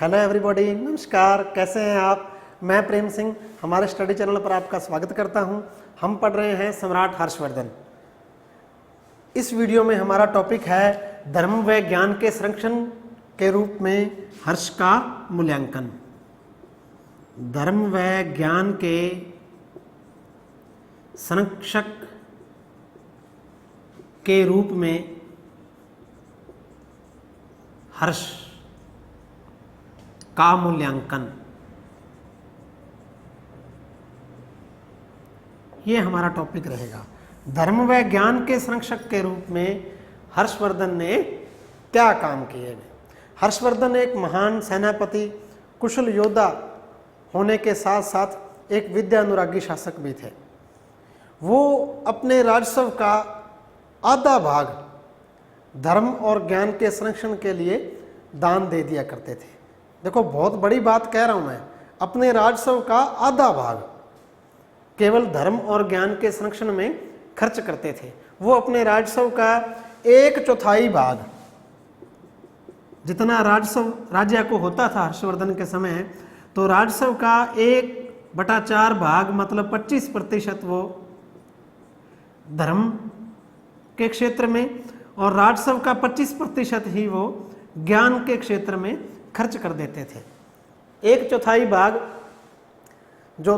Hello everybody, नमस्कार। कैसे हैं आप? मैं प्रेम सिंह हमारे स्टडी चैनल पर आपका स्वागत करता हूं। हम पढ़ रहे हैं सम्राट हर्षवर्धन। इस वीडियो में हमारा टॉपिक है धर्म व ज्ञान के संरक्षण के रूप में हर्ष का मूल्यांकन। धर्म व ज्ञान के संरक्षक के रूप में हर्ष का मूल्यांकन, ये हमारा टॉपिक रहेगा। धर्म व ज्ञान के संरक्षक के रूप में हर्षवर्धन ने क्या काम किए? हर्षवर्धन एक महान सेनापति, कुशल योद्धा होने के साथ साथ एक विद्या अनुरागी शासक भी थे। वो अपने राजस्व का आधा भाग धर्म और ज्ञान के संरक्षण के लिए दान दे दिया करते थे। देखो, बहुत बड़ी बात कह रहा हूं मैं। अपने राजस्व का आधा भाग केवल धर्म और ज्ञान के संरक्षण में खर्च करते थे। वो अपने राजस्व का 1/4 भाग, जितना राजस्व राज्य को होता था हर्षवर्धन के समय, तो राजस्व का 1/4 भाग मतलब 25% वो धर्म के क्षेत्र में और राजस्व का 25% ही वो ज्ञान के क्षेत्र में खर्च कर देते थे। 1/4 भाग जो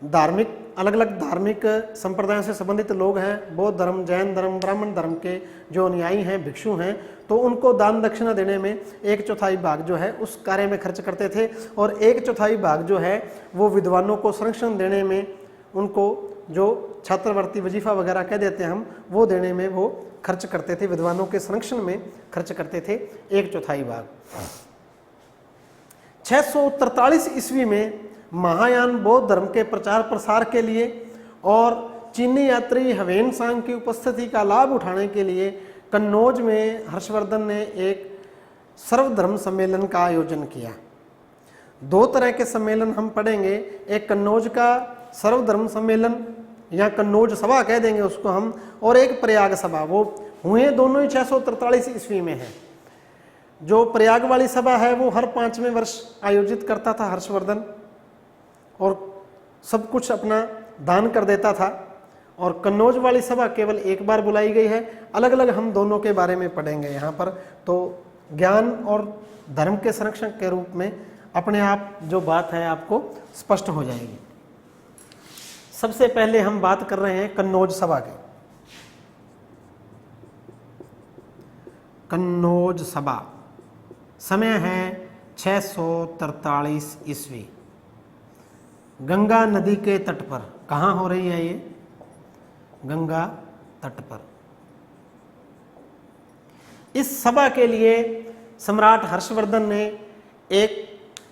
धार्मिक, अलग अलग धार्मिक संप्रदायों से संबंधित लोग हैं, बौद्ध धर्म, जैन धर्म, ब्राह्मण धर्म के जो अनुयायी हैं, भिक्षु हैं, तो उनको दान दक्षिणा देने में 1/4 भाग जो है उस कार्य में खर्च करते थे और 1/4 भाग जो है वो विद्वानों को संरक्षण देने में, उनको जो छात्रवृत्ति, वजीफा वगैरह कह देते हैं हम, वो देने में वो खर्च करते थे। विद्वानों के संरक्षण में खर्च करते थे 1/4 भाग। 643 ईस्वी में महायान बौद्ध धर्म के प्रचार प्रसार के लिए और चीनी यात्री ह्वेन सांग की उपस्थिति का लाभ उठाने के लिए कन्नौज में हर्षवर्धन ने एक सर्वधर्म सम्मेलन का आयोजन किया। 2 तरह के सम्मेलन हम पढ़ेंगे, एक कन्नौज का सर्वधर्म सम्मेलन या कन्नौज सभा कह देंगे उसको हम, और एक प्रयाग सभा। वो हुए दोनों ही 643 ईस्वी में है। जो प्रयाग वाली सभा है वो हर 5वें वर्ष आयोजित करता था हर्षवर्धन और सब कुछ अपना दान कर देता था, और कन्नौज वाली सभा केवल एक बार बुलाई गई है। अलग अलग हम दोनों के बारे में पढ़ेंगे यहाँ पर। तो ज्ञान और धर्म के संरक्षक के रूप में अपने आप जो बात है आपको स्पष्ट हो जाएगी। सबसे पहले हम बात कर रहे हैं कन्नौज सभा की। कन्नौज सभा, समय है 643 ईस्वी, गंगा नदी के तट पर। कहाँ हो रही है ये? गंगा तट पर। इस सभा के लिए सम्राट हर्षवर्धन ने एक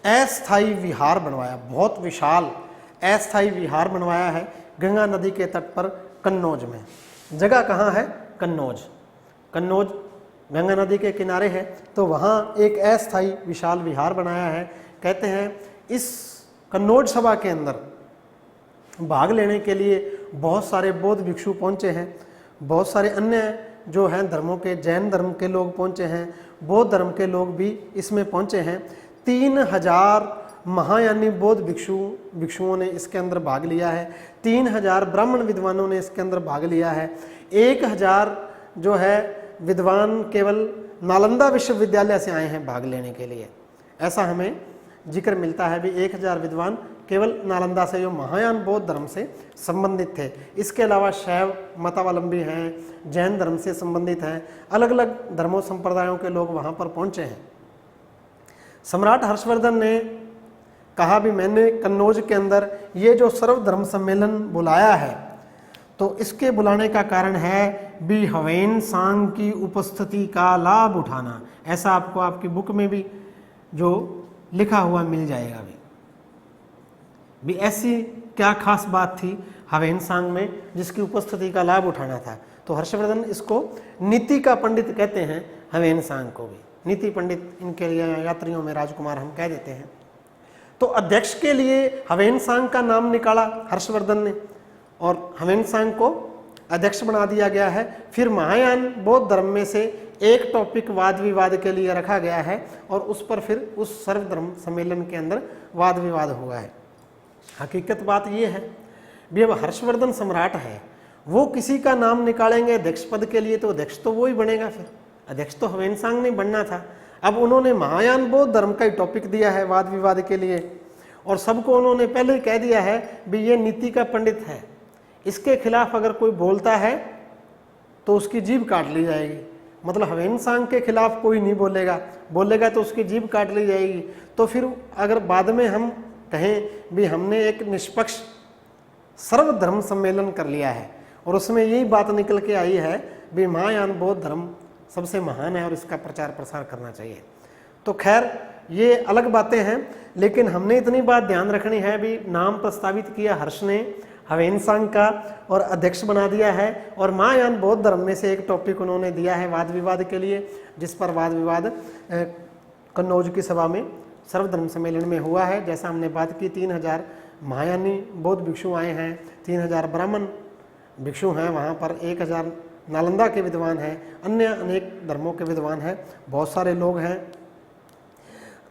अस्थायी विहार बनवाया, बहुत विशाल अस्थायी विहार बनवाया है गंगा नदी के तट पर कन्नौज में। जगह कहाँ है? कन्नौज। कन्नौज गंगा नदी के किनारे है, तो वहाँ एक अस्थायी विशाल विहार बनाया है। कहते हैं इस कन्नौज सभा के अंदर भाग लेने के लिए बहुत सारे बौद्ध भिक्षु पहुँचे हैं, बहुत सारे अन्य जो हैं धर्मों के, जैन धर्म के लोग पहुँचे हैं, बौद्ध धर्म के लोग भी इसमें पहुँचे हैं। 3000 महायानी बौद्ध भिक्षुओं ने इसके अंदर भाग लिया है। 3000 ब्राह्मण विद्वानों ने इसके अंदर भाग लिया है। 1000 जो है विद्वान केवल नालंदा विश्वविद्यालय से आए हैं भाग लेने के लिए, ऐसा हमें जिक्र मिलता है भी। 1000 विद्वान केवल नालंदा से, जो महायान बौद्ध धर्म से संबंधित थे। इसके अलावा शैव मतावलंबी हैं, जैन धर्म से संबंधित हैं, अलग अलग धर्मों संप्रदायों के लोग वहाँ पर पहुँचे हैं। सम्राट हर्षवर्धन ने कहा भी मैंने कन्नौज के अंदर ये जो सर्वधर्म सम्मेलन बुलाया है, तो इसके बुलाने का कारण है भी ह्वेन सांग की उपस्थिति का लाभ उठाना। ऐसा आपको आपकी बुक में भी जो लिखा हुआ मिल जाएगा। भी ऐसी क्या खास बात थी ह्वेन सांग में जिसकी उपस्थिति का लाभ उठाना था? तो हर्षवर्धन इसको नीति का पंडित कहते हैं, ह्वेन सांग को भी नीति पंडित, इनके लिए यात्रियों में राजकुमार हम कह देते हैं। तो अध्यक्ष के लिए ह्वेन सांग का नाम निकाला हर्षवर्धन ने और ह्वेन सांग को अध्यक्ष बना दिया गया है। फिर महायान बौद्ध धर्म में से एक टॉपिक वाद विवाद के लिए रखा गया है और उस पर फिर उस सर्वधर्म सम्मेलन के अंदर वाद विवाद हुआ है। हकीकत बात ये है भी अब हर्षवर्धन सम्राट है, वो किसी का नाम निकालेंगे अध्यक्ष पद के लिए तो अध्यक्ष तो वो ही बनेगा, फिर अध्यक्ष तो ह्वेनसांग ने बनना था। अब उन्होंने महायान बौद्ध धर्म का ही टॉपिक दिया है वाद विवाद के लिए और सबको उन्होंने पहले ही कह दिया है भी ये नीति का पंडित है, इसके खिलाफ अगर कोई बोलता है तो उसकी जीभ काट ली जाएगी। मतलब ह्वेनसांग के खिलाफ कोई नहीं बोलेगा तो उसकी जीभ काट ली जाएगी। तो फिर अगर बाद में हम कहें भी हमने एक निष्पक्ष सर्वधर्म सम्मेलन कर लिया है और उसमें यही बात निकल के आई है भी महायान बौद्ध धर्म सबसे महान है और इसका प्रचार प्रसार करना चाहिए, तो खैर ये अलग बातें हैं। लेकिन हमने इतनी बात ध्यान रखनी है भी नाम प्रस्तावित किया हर्ष ने ह्वेनसांग का और अध्यक्ष बना दिया है और महायान बौद्ध धर्म में से एक टॉपिक उन्होंने दिया है वाद विवाद के लिए, जिस पर वाद विवाद कन्नौज की सभा में सर्वधर्म सम्मेलन में हुआ है। जैसा हमने बात की 3000 महायानी बौद्ध भिक्षु आए हैं, 3000 ब्राह्मण भिक्षु हैं वहाँ पर, 1000 नालंदा के विद्वान हैं, अन्य अनेक धर्मों के विद्वान हैं, बहुत सारे लोग हैं।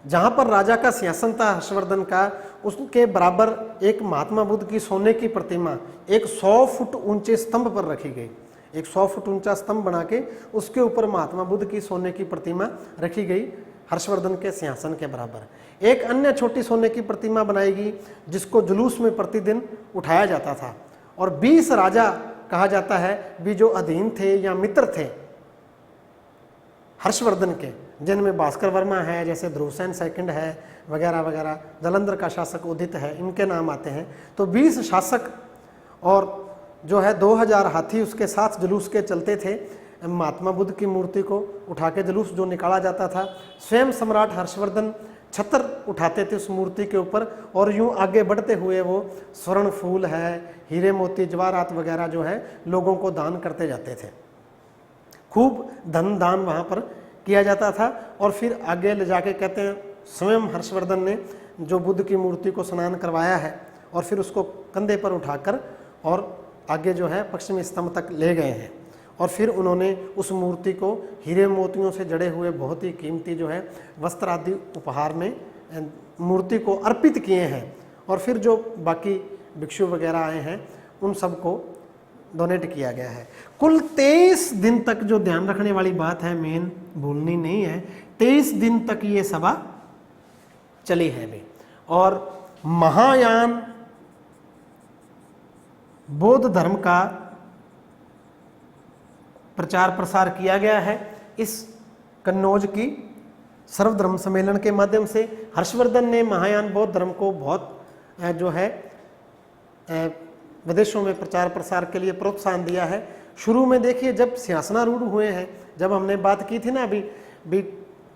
जहाँ पर राजा का सिंहासन था हर्षवर्धन का, उसके बराबर एक महात्मा बुद्ध की सोने की प्रतिमा एक 100 फुट ऊंचे स्तंभ पर रखी गई। एक 100 फुट ऊंचा स्तंभ बना के उसके ऊपर महात्मा बुद्ध की सोने की प्रतिमा रखी गई हर्षवर्धन के सिंहासन के बराबर। एक अन्य छोटी सोने की प्रतिमा बनाएगी जिसको जुलूस में प्रतिदिन उठाया जाता था और 20 राजा कहा जाता है भी जो अधीन थे या मित्र थे हर्षवर्धन के, जिनमें भास्कर वर्मा है, जैसे ध्रुवसेन सेकंड है वगैरह वगैरह, जालंधर का शासक उदित है, इनके नाम आते हैं। तो 20 शासक और जो है 2000 हाथी उसके साथ जुलूस के चलते थे। महात्मा बुद्ध की मूर्ति को उठा के जुलूस जो निकाला जाता था, स्वयं सम्राट हर्षवर्धन छत्र उठाते थे उस मूर्ति के ऊपर और यूं आगे बढ़ते हुए वो स्वर्ण फूल है, हीरे मोती जवाहरात वगैरह जो है लोगों को दान करते जाते थे। खूब धन दान वहाँ पर किया जाता था और फिर आगे ले जाके कहते हैं स्वयं हर्षवर्धन ने जो बुद्ध की मूर्ति को स्नान करवाया है और फिर उसको कंधे पर उठाकर और आगे जो है पश्चिमी स्तंभ तक ले गए हैं और फिर उन्होंने उस मूर्ति को हीरे मोतियों से जड़े हुए बहुत ही कीमती जो है वस्त्र आदि उपहार में मूर्ति को अर्पित किए हैं और फिर जो बाकी भिक्षु वगैरह आए हैं उन सबको डोनेट किया गया है। कुल 23 दिन तक, जो ध्यान रखने वाली बात है, मेन भूलनी नहीं है, 23 दिन तक ये सभा चली है भी और महायान बौद्ध धर्म का प्रचार प्रसार किया गया है इस कन्नौज की सर्वधर्म सम्मेलन के माध्यम से। हर्षवर्धन ने महायान बौद्ध धर्म को बहुत जो है विदेशों में प्रचार प्रसार के लिए प्रोत्साहन दिया है। शुरू में देखिए जब सिंहासनारूढ़ हुए हैं, जब हमने बात की थी ना अभी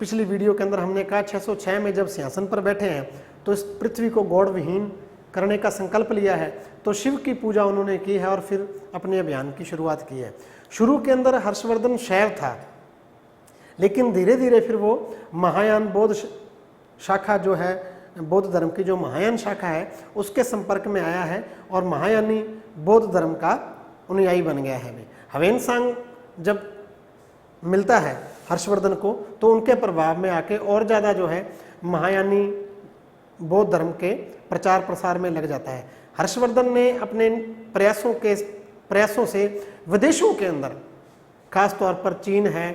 पिछली वीडियो के अंदर हमने कहा 606 में जब सिंहासन पर बैठे हैं तो इस पृथ्वी को गौड़ विहीन करने का संकल्प लिया है, तो शिव की पूजा उन्होंने की है और फिर अपने अभियान की शुरुआत की है। शुरू के अंदर हर्षवर्धन शैव था, लेकिन धीरे धीरे फिर वो महायान बौद्ध शाखा जो है, बौद्ध धर्म की जो महायान शाखा है उसके संपर्क में आया है और महायानी बौद्ध धर्म का अनुयायी बन गया है। ह्वेनसांग जब मिलता है हर्षवर्धन को तो उनके प्रभाव में आके और ज़्यादा जो है महायानी बौद्ध धर्म के प्रचार प्रसार में लग जाता है। हर्षवर्धन ने अपने प्रयासों से विदेशों के अंदर, खास तौर पर चीन है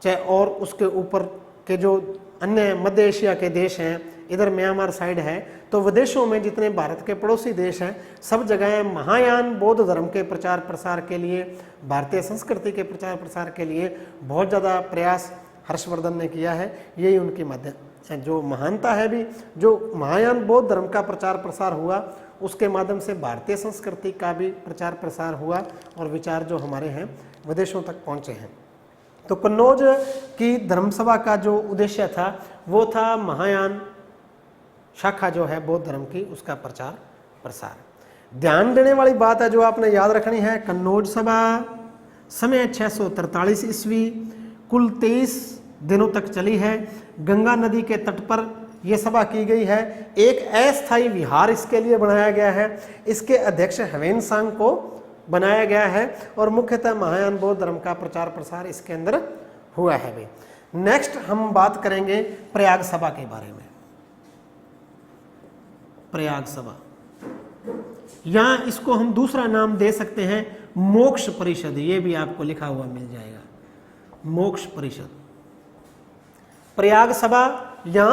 चाहे और उसके ऊपर के जो अन्य मध्य एशिया के देश हैं, इधर म्यांमार साइड है, तो विदेशों में जितने भारत के पड़ोसी देश हैं सब जगह महायान बौद्ध धर्म के प्रचार प्रसार के लिए, भारतीय संस्कृति के प्रचार प्रसार के लिए बहुत ज़्यादा प्रयास हर्षवर्धन ने किया है। यही उनकी माध्यम जो महानता है भी, जो महायान बौद्ध धर्म का प्रचार प्रसार हुआ उसके माध्यम से भारतीय संस्कृति का भी प्रचार प्रसार हुआ और विचार जो हमारे हैं विदेशों तक पहुँचे हैं। तो कन्नौज की धर्मसभा का जो उद्देश्य था वो था महायान शाखा जो है बौद्ध धर्म की, उसका प्रचार प्रसार। ध्यान देने वाली बात है जो आपने याद रखनी है, कन्नौज सभा समय 643 ईस्वी, कुल 23 दिनों तक चली है। गंगा नदी के तट पर यह सभा की गई है। एक अस्थायी विहार इसके लिए बनाया गया है। इसके अध्यक्ष ह्वेनसांग को बनाया गया है और मुख्यतः महायान बौद्ध धर्म का प्रचार प्रसार इसके अंदर हुआ है वे। नेक्स्ट हम बात करेंगे प्रयाग सभा के बारे में। प्रयाग सभा, यहां इसको हम दूसरा नाम दे सकते हैं मोक्ष परिषद, ये भी आपको लिखा हुआ मिल जाएगा, मोक्ष परिषद, प्रयाग सभा या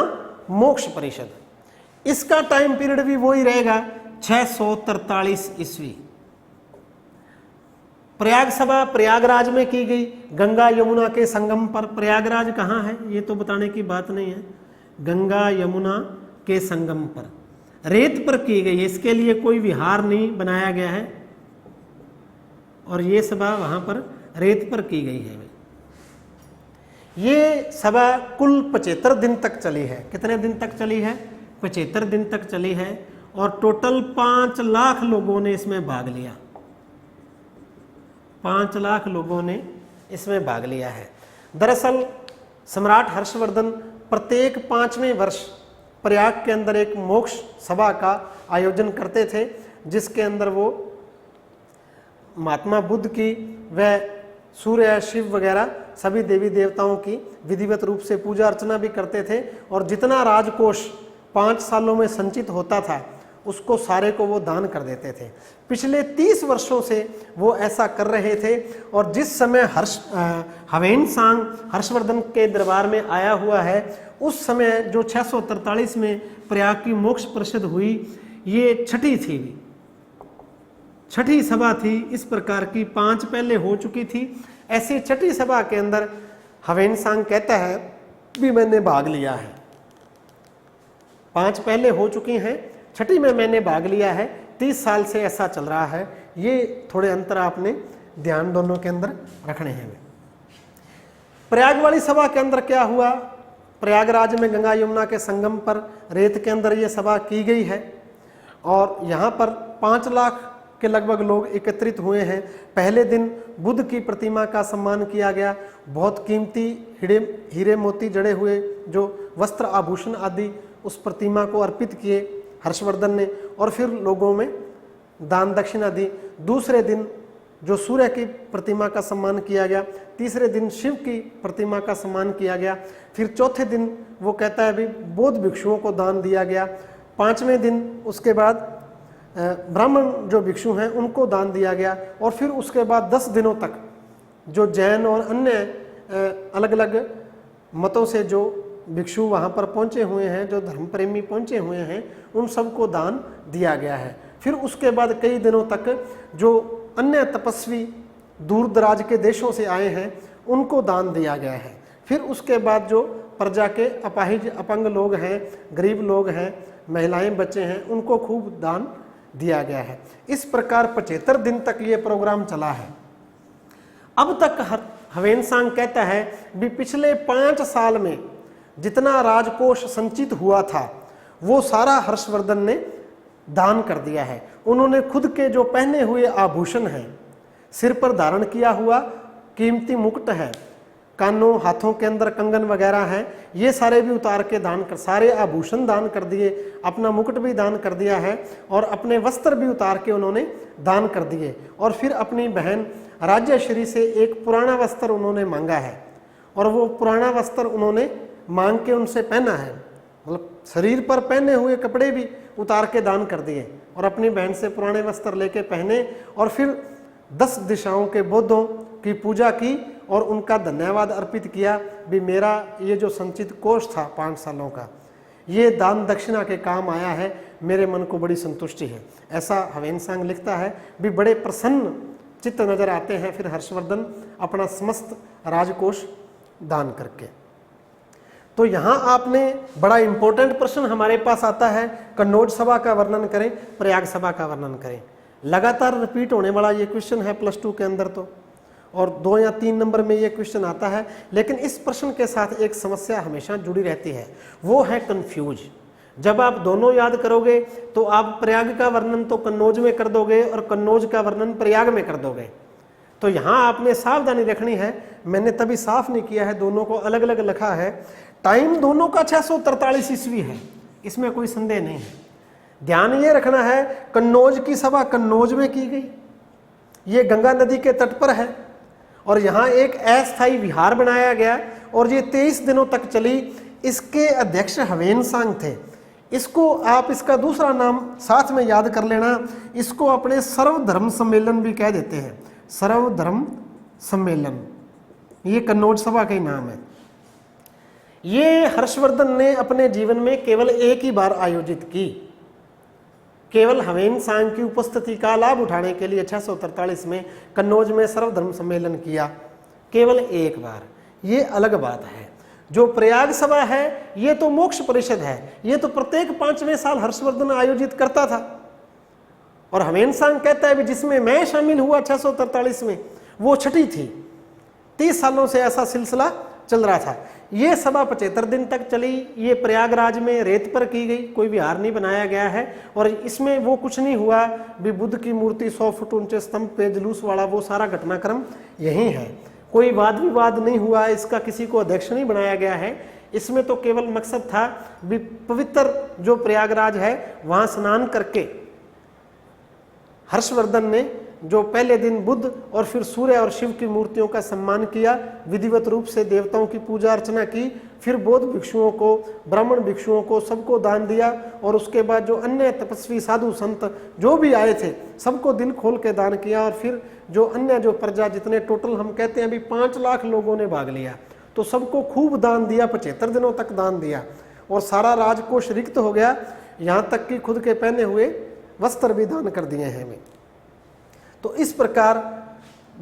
मोक्ष परिषद। इसका टाइम पीरियड भी वही रहेगा 643 ईस्वी। प्रयाग सभा प्रयागराज में की गई, गंगा यमुना के संगम पर। प्रयागराज कहाँ है ये तो बताने की बात नहीं है, गंगा यमुना के संगम पर रेत पर की गई, इसके लिए कोई विहार नहीं बनाया गया है और ये सभा वहां पर रेत पर की गई है। ये सभा कुल 75 दिन तक चली है। कितने दिन तक चली है? 75 दिन तक चली है और टोटल 5 लाख लोगों ने इसमें भाग लिया। 5 लाख लोगों ने इसमें भाग लिया है। दरअसल सम्राट हर्षवर्धन प्रत्येक 5वें वर्ष प्रयाग के अंदर एक मोक्ष सभा का आयोजन करते थे, जिसके अंदर वो महात्मा बुद्ध की व सूर्य, शिव वगैरह सभी देवी देवताओं की विधिवत रूप से पूजा अर्चना भी करते थे और जितना राजकोष 5 सालों में संचित होता था उसको सारे को वो दान कर देते थे। पिछले 30 वर्षों से वो ऐसा कर रहे थे और जिस समय ह्वेनसांग हर्षवर्धन के दरबार में आया हुआ है, उस समय जो 643 में प्रयाग की मोक्ष परिषद हुई, ये छठी सभा थी। इस प्रकार की 5 पहले हो चुकी थी। ऐसी छठी सभा के अंदर ह्वेनसांग कहता है भी मैंने भाग लिया है। 5 पहले हो चुकी हैं, छठी में मैंने भाग लिया है। 30 साल से ऐसा चल रहा है। ये थोड़े अंतर आपने ध्यान दोनों के अंदर रखने हैं। प्रयाग वाली सभा के अंदर क्या हुआ? प्रयागराज में गंगा यमुना के संगम पर रेत के अंदर ये सभा की गई है और यहाँ पर 5 लाख के लगभग लोग एकत्रित हुए हैं। पहले दिन बुद्ध की प्रतिमा का सम्मान किया गया। बहुत कीमती हीरे मोती जड़े हुए जो वस्त्र आभूषण आदि उस प्रतिमा को अर्पित किए हर्षवर्धन ने और फिर लोगों में दान दक्षिणा दी। दूसरे दिन जो सूर्य की प्रतिमा का सम्मान किया गया। तीसरे दिन शिव की प्रतिमा का सम्मान किया गया। फिर चौथे दिन वो कहता है भी बौद्ध भिक्षुओं को दान दिया गया। 5वें दिन उसके बाद ब्राह्मण जो भिक्षु हैं उनको दान दिया गया और फिर उसके बाद 10 दिनों तक जो जैन और अन्य अलग अलग मतों से जो भिक्षु वहाँ पर पहुँचे हुए हैं, जो धर्म प्रेमी पहुँचे हुए हैं, उन सबको दान दिया गया है। फिर उसके बाद कई दिनों तक जो अन्य तपस्वी दूर दराज के देशों से आए हैं उनको दान दिया गया है। फिर उसके बाद जो प्रजा के अपाहिज अपंग लोग हैं, गरीब लोग हैं, महिलाएं बच्चे हैं, उनको खूब दान दिया गया है। इस प्रकार 75 दिन तक ये प्रोग्राम चला है। अब तक ह्वेनसांग कहता है भी पिछले 5 साल में जितना राजकोष संचित हुआ था वो सारा हर्षवर्धन ने दान कर दिया है। उन्होंने खुद के जो पहने हुए आभूषण हैं, सिर पर धारण किया हुआ कीमती मुकुट है, कानों हाथों के अंदर कंगन वगैरह हैं, ये सारे भी उतार के दान कर, सारे आभूषण दान कर दिए, अपना मुकुट भी दान कर दिया है और अपने वस्त्र भी उतार के उन्होंने दान कर दिए। और फिर अपनी बहन राज्यश्री से एक पुराना वस्त्र उन्होंने मांगा है और वो पुराना वस्त्र उन्होंने मांग के उनसे पहना है, मतलब शरीर पर पहने हुए कपड़े भी उतार के दान कर दिए और अपनी बहन से पुराने वस्त्र लेके पहने और फिर 10 दिशाओं के बौद्धों की पूजा की और उनका धन्यवाद अर्पित किया भी मेरा ये जो संचित कोष था 5 सालों का, ये दान दक्षिणा के काम आया है, मेरे मन को बड़ी संतुष्टि है। ऐसा ह्वेनसांग लिखता है भी बड़े प्रसन्न चित्त नजर आते हैं फिर हर्षवर्धन अपना समस्त राजकोष दान करके। तो यहाँ आपने बड़ा इंपॉर्टेंट प्रश्न हमारे पास आता है, कन्नौज सभा का वर्णन करें, प्रयाग सभा का वर्णन करें। लगातार रिपीट होने वाला ये क्वेश्चन है +2 के अंदर तो, और 2 या 3 नंबर में ये क्वेश्चन आता है। लेकिन इस प्रश्न के साथ एक समस्या हमेशा जुड़ी रहती है, वो है कंफ्यूज। जब आप दोनों याद करोगे तो आप प्रयाग का वर्णन तो कन्नौज में कर दोगे और कन्नौज का वर्णन प्रयाग में कर दोगे। तो यहाँ आपने सावधानी रखनी है, मैंने तभी साफ नहीं किया है, दोनों को अलग अलग लिखा है। टाइम दोनों का 643 ईस्वी है, इसमें कोई संदेह नहीं है। ध्यान ये रखना है कन्नौज की सभा कन्नौज में की गई, ये गंगा नदी के तट पर है और यहाँ एक अस्थायी विहार बनाया गया और ये 23 दिनों तक चली। इसके अध्यक्ष हवेन सांग थे। इसको आप इसका दूसरा नाम साथ में याद कर लेना, इसको अपने सर्वधर्म सम्मेलन भी कह देते हैं, सर्वधर्म सम्मेलन, ये कन्नौज सभा का ही नाम है। ये हर्षवर्धन ने अपने जीवन में केवल एक ही बार आयोजित की, केवल हवेन सांग की उपस्थिति का लाभ उठाने के लिए 643 में कन्नौज में सर्वधर्म सम्मेलन किया, केवल एक बार। ये अलग बात है। जो प्रयाग सभा है ये तो मोक्ष परिषद है, ये तो प्रत्येक 5वें साल हर्षवर्धन आयोजित करता था। और हवेन सांग कहता है भी जिसमें मैं शामिल हुआ 643 में, वो छठी थी। 30 सालों से ऐसा सिलसिला चल रहा था। ये सभा 75 दिन तक चली। ये प्रयागराज में रेत पर की गई, कोई विहार नहीं बनाया गया है। और इसमें वो कुछ नहीं हुआ भी बुद्ध की मूर्ति 100 फुट ऊंचे स्तंभ पे जुलूस वाला, वो सारा घटनाक्रम यही है। कोई वाद विवाद नहीं हुआ, इसका किसी को अध्यक्ष नहीं बनाया गया है। इसमें तो केवल मकसद था भी पवित्र जो प्रयागराज है वहां स्नान करके हर्षवर्धन ने जो पहले दिन बुद्ध और फिर सूर्य और शिव की मूर्तियों का सम्मान किया, विधिवत रूप से देवताओं की पूजा अर्चना की, फिर बौद्ध भिक्षुओं को, ब्राह्मण भिक्षुओं को सबको दान दिया। और उसके बाद जो अन्य तपस्वी साधु संत जो भी आए थे सबको दिल खोल के दान किया। और फिर जो अन्य जो प्रजा, जितने टोटल हम कहते हैं अभी 5 लाख लोगों ने भाग लिया, तो सबको खूब दान दिया, 75 दिनों तक दान दिया। और सारा राजकोष रिक्त हो गया, यहाँ तक कि खुद के पहने हुए वस्त्र भी दान कर दिए हैं हमें। तो इस प्रकार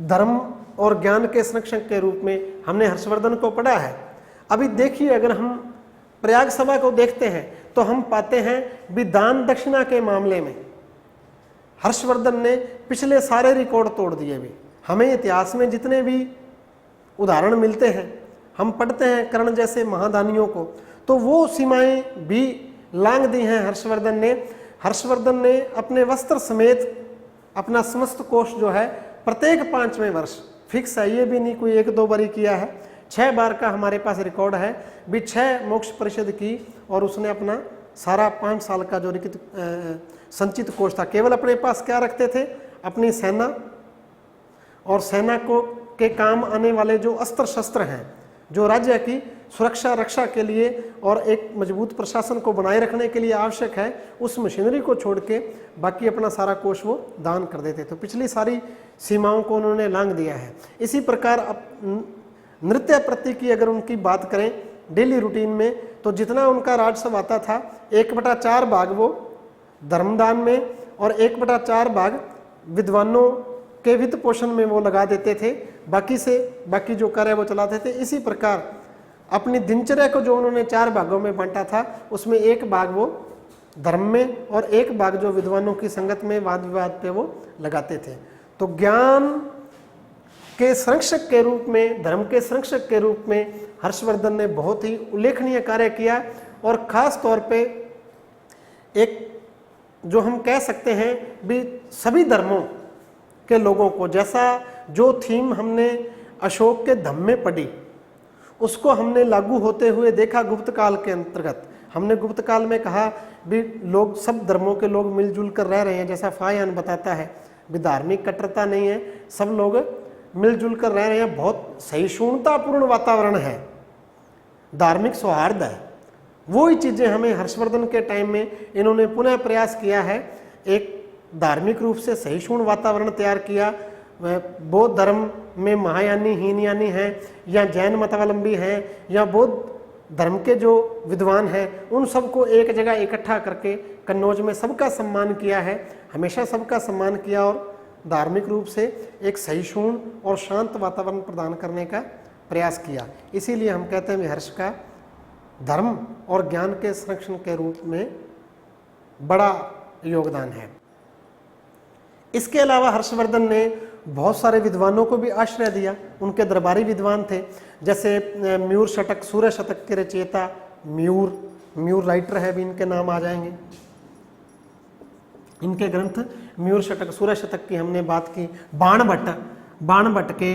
धर्म और ज्ञान के संरक्षक के रूप में हमने हर्षवर्धन को पढ़ा है। अभी देखिए, अगर हम प्रयाग सभा को देखते हैं तो हम पाते हैं भी दान दक्षिणा के मामले में हर्षवर्धन ने पिछले सारे रिकॉर्ड तोड़ दिए। भी हमें इतिहास में जितने भी उदाहरण मिलते हैं, हम पढ़ते हैं कर्ण जैसे महादानियों को, तो वो सीमाएं भी लांघ दी हैं हर्षवर्धन ने। हर्षवर्धन ने अपने वस्त्र समेत अपना समस्त कोष जो है प्रत्येक 5वें वर्ष फिक्स है, ये भी नहीं कोई 1-2 बार ही किया है, 6 बार का हमारे पास रिकॉर्ड है भी 6 मोक्ष परिषद की। और उसने अपना सारा 5 साल का जो संचित कोष था, केवल अपने पास क्या रखते थे, अपनी सेना और सेना को के काम आने वाले जो अस्त्र शस्त्र हैं, जो राज्य की सुरक्षा रक्षा के लिए और एक मजबूत प्रशासन को बनाए रखने के लिए आवश्यक है, उस मशीनरी को छोड़ के बाकी अपना सारा कोष वो दान कर देते। तो पिछली सारी सीमाओं को उन्होंने लांघ दिया है। इसी प्रकार नृत्य प्रति की अगर उनकी बात करें डेली रूटीन में, तो जितना उनका राजस्व आता था 1/4 भाग वो धर्मदान में और 1/4 भाग विद्वानों के वित्त पोषण में वो लगा देते थे। बाकी जो कार्य वो चलाते थे। इसी प्रकार अपनी दिनचर्या को जो उन्होंने 4 भागों में बांटा था, उसमें 1 भाग वो धर्म में और 1 भाग जो विद्वानों की संगत में वाद विवाद पे वो लगाते थे। तो ज्ञान के संरक्षक के रूप में, धर्म के संरक्षक के रूप में हर्षवर्धन ने बहुत ही उल्लेखनीय कार्य किया। और खास तौर पे एक जो हम कह सकते हैं भी सभी धर्मों के लोगों को, जैसा जो थीम हमने अशोक के धम्म में पढ़ी उसको हमने लागू होते हुए देखा गुप्त काल के अंतर्गत। हमने गुप्त काल में कहा भी लोग, सब धर्मों के लोग मिलजुल कर रह रहे हैं, जैसा फायान बताता है भी धार्मिक कट्टरता नहीं है, सब लोग मिलजुल कर रह रहे हैं, बहुत सहिष्णुतापूर्ण वातावरण है, धार्मिक सौहार्द है। वो ही चीज़ें हमें हर्षवर्धन के टाइम में इन्होंने पुनः प्रयास किया है, एक धार्मिक रूप से सहिष्णु वातावरण तैयार किया। बौद्ध धर्म में महायानी, हीनयानी हैं या जैन मतावलंबी हैं या बौद्ध धर्म के जो विद्वान हैं, उन सबको एक जगह इकट्ठा करके कन्नौज में सबका सम्मान किया है, हमेशा सबका सम्मान किया और धार्मिक रूप से एक सहिष्णु और शांत वातावरण प्रदान करने का प्रयास किया। इसीलिए हम कहते हैं हर्ष का धर्म और ज्ञान के संरक्षण के रूप में बड़ा योगदान है। इसके अलावा हर्षवर्धन ने बहुत सारे विद्वानों को भी आश्रय दिया। उनके दरबारी विद्वान थे, जैसे म्यूर शतक, सूर्य शतक के रचयिता म्यूर राइटर है भी, इनके नाम आ जाएंगे। इनके ग्रंथ म्यूर शतक, सूर्य शतक की हमने बात की। बाण भट्ट के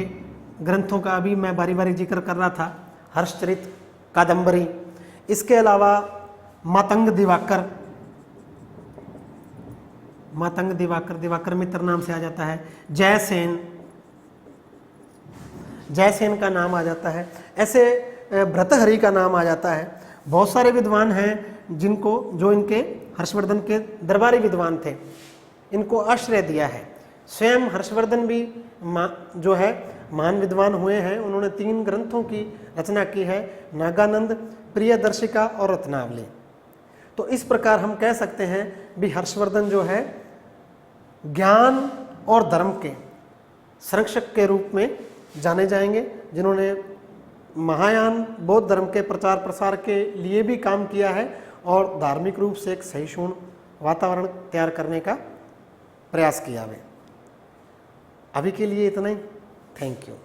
ग्रंथों का अभी मैं बारी बारी जिक्र कर रहा था, हर्षचरित, कादम्बरी। इसके अलावा मातंग दिवाकर मित्र नाम से आ जाता है, जयसेन, जयसेन का नाम आ जाता है, ऐसे भर्तृहरि का नाम आ जाता है। बहुत सारे विद्वान हैं जो इनके हर्षवर्धन के दरबारी विद्वान थे, इनको आश्रय दिया है। स्वयं हर्षवर्धन भी जो है महान विद्वान हुए हैं। उन्होंने 3 ग्रंथों की रचना की है, नागानंद, प्रियदर्शिका और रत्नावली। तो इस प्रकार हम कह सकते हैं भी हर्षवर्धन जो है ज्ञान और धर्म के संरक्षक के रूप में जाने जाएंगे, जिन्होंने महायान बौद्ध धर्म के प्रचार प्रसार के लिए भी काम किया है और धार्मिक रूप से एक सहिष्णु वातावरण तैयार करने का प्रयास किया है। अभी के लिए इतना ही। Thank you.